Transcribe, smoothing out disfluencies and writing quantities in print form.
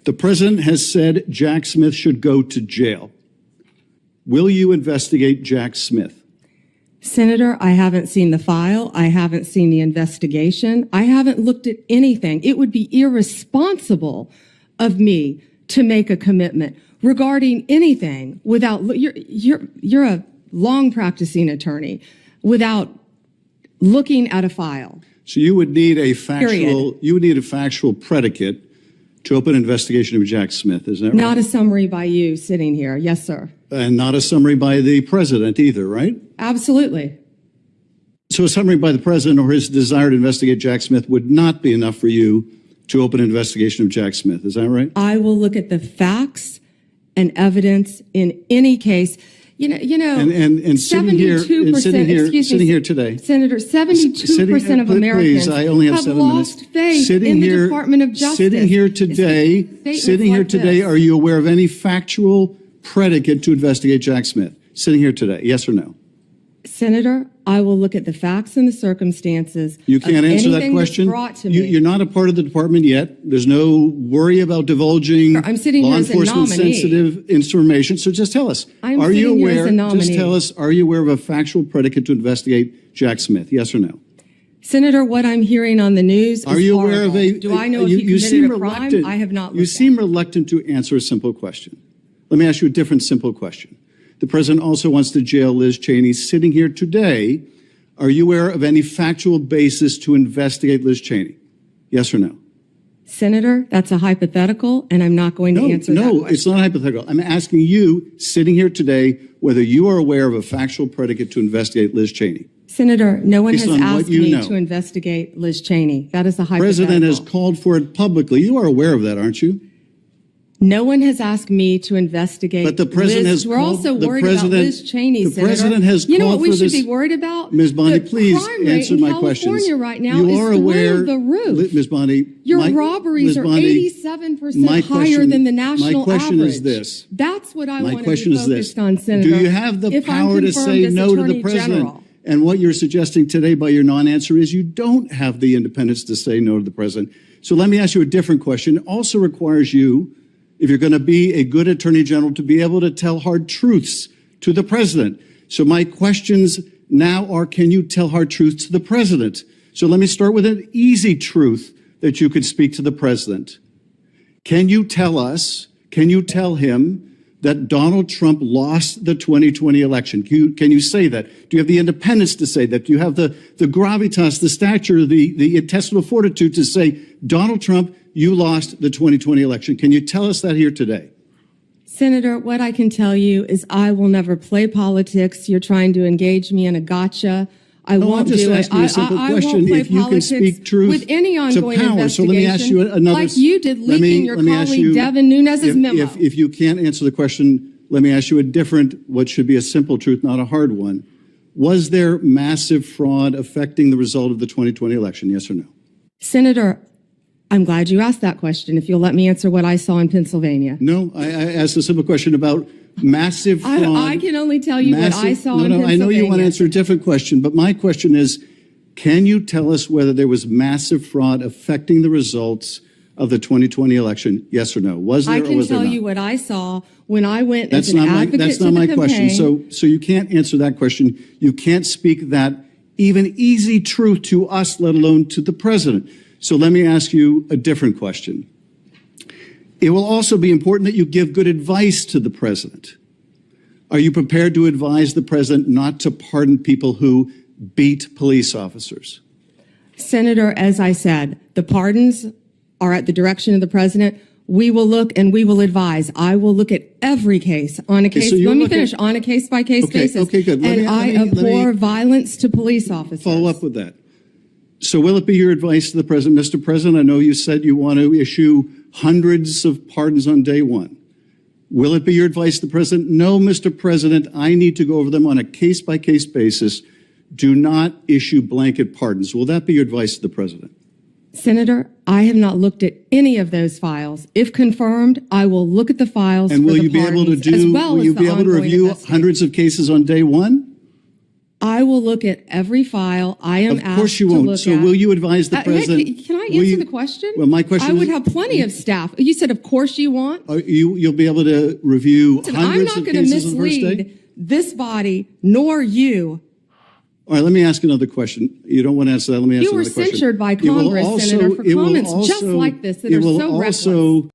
The president has said Jack Smith should go to jail. Will you investigate Jack Smith? Senator, I haven't seen the file. I haven't seen the investigation. I haven't looked at anything. It would be irresponsible of me to make a commitment regarding anything without, you're a long practicing attorney, without looking at a file. So you would need a factual predicate to open an investigation of Jack Smith, is that right? Not a summary by you sitting here. Yes, sir. And not a summary by the president either, right? Absolutely. So a summary by the president or his desire to investigate Jack Smith would not be enough for you to open an investigation of Jack Smith, is that right? I will look at the facts and evidence in any case. And sitting here today, Senator, 72% of Americans I only have 7 minutes. Lost faith in the Department of Justice. Sitting here today, are you aware of any factual predicate to investigate Jack Smith? Sitting here today, yes or no? Senator, I will look at the facts and the circumstances. You can't answer that question. You're not a part of the department yet. There's no worry about divulging law enforcement sensitive information. So just tell us, are you aware of a factual predicate to investigate Jack Smith? Yes or no? Senator, what I'm hearing on the news is Are you aware of a... Do I know if he committed a crime? I have not looked. You seem reluctant to answer a simple question. Let me ask you a different simple question. The president also wants to jail Liz Cheney. Sitting here today, are you aware of any factual basis to investigate Liz Cheney? Yes or no? Senator, that's a hypothetical, and I'm not going to answer that question. No, it's not hypothetical. I'm asking you, sitting here today, whether you are aware of a factual predicate to investigate Liz Cheney. Senator, no one has asked me to investigate Liz Cheney. That is a hypothetical. The president has called for it publicly. You are aware of that, aren't you? No one has asked me to investigate. But the president has We're also worried about Liz Cheney, Senator. The president has called for this. You know what we should be worried about? Ms. Bondi, please answer my questions. California right now is through the roof. Ms. Bondi, your robberies are 87% higher than the national average. My question is this. That's what I want to be focused on, Senator. Do you have the power to say no to the president? And what you're suggesting today by your non-answer is you don't have the independence to say no to the president. So let me ask you a different question. It also requires you, if you're going to be a good attorney general, to be able to tell hard truths to the president. So my questions now are, can you tell hard truths to the president? So let me start with an easy truth that you could speak to the president. Can you tell him that Donald Trump lost the 2020 election? Can you say that? Do you have the independence to say that? Do you have the gravitas, the stature, the intestinal fortitude to say, Donald Trump, you lost the 2020 election? Can you tell us that here today? Senator, what I can tell you is I will never play politics. You're trying to engage me in a gotcha. I won't do it. I'm just asking a simple question. If you can speak truth with any ongoing to power. So let me ask you another. Like you did leaking your colleague Devin Nunes's memo. If you can't answer the question, let me ask you a different, what should be a simple truth, not a hard one. Was there massive fraud affecting the result of the 2020 election? Yes or no? Senator, I'm glad you asked that question. If you'll let me answer what I saw in Pennsylvania. No, I asked a simple question about massive fraud. I can only tell you what I saw in Pennsylvania. I know you want to answer a different question, but my question is, can you tell us whether there was massive fraud affecting the results of the 2020 election? Yes or no? Was there or was there not? I can tell you what I saw when I went as an advocate to the campaign. That's not my question. So you can't answer that question. You can't speak that even easy truth to us, let alone to the president. So let me ask you a different question. It will also be important that you give good advice to the president. Are you prepared to advise the president not to pardon people who beat police officers? Senator, as I said, the pardons are at the direction of the president. We will look and we will advise. I will look at every case on a case. Let me finish. On a case-by-case basis. Okay, good. And I abhor violence to police officers. Follow up with that. So will it be your advice to the president? Mr. President, I know you said you want to issue hundreds of pardons on day one. Will it be your advice to the president? No, Mr. President, I need to go over them on a case-by-case basis. Do not issue blanket pardons. Will that be your advice to the president? Senator, I have not looked at any of those files. If confirmed, I will look at the files. And will you be able to review hundreds of cases on day one? I will look at every file I am asked to look at. Of course you won't. So will you advise the president? Can I answer the question? Well, my question I would is, have plenty of staff. You said, of course you want. You'll be able to review Listen, hundreds of cases on the first day? I'm not going to mislead this body nor you. All right, let me ask another question. You don't want to answer that. Let me ask You were another question. censured by Congress, Senator, for comments just like this that are so reckless.